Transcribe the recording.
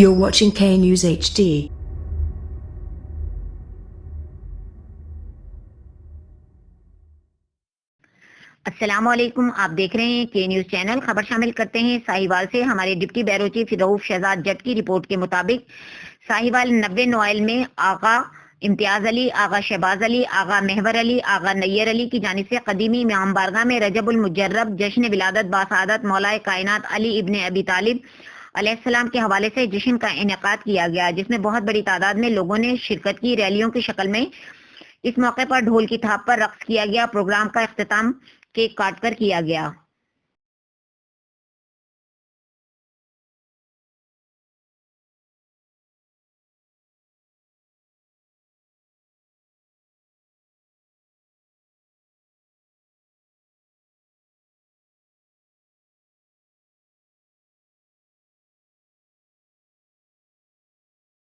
You're watching K News HD. السلام علیکم، آپ دیکھ رہے ہیں کے نیوز چینل۔ خبر شامل کرتے ہیں ساہیوال سے۔ ہمارے ڈپٹی بیورو چیف رؤف شہزاد جٹ کی رپورٹ کے مطابق ساہیوال 90 نوائل میں آغا امتیاز علی، آغا شہباز علی، آغا محور علی، آغا نیر علی کی جانب سے قدیمی امام بارگاہ میں رجب المجرب جشن ولادت باسعادت مولا کائنات علی ابن ابی طالب علیہ السلام کے حوالے سے جشن کا انعقاد کیا گیا، جس میں بہت بڑی تعداد میں لوگوں نے شرکت کی۔ ریلیوں کی شکل میں اس موقع پر ڈھول کی تھاپ پر رقص کیا گیا۔ پروگرام کا اختتام کیک کاٹ کر کیا گیا۔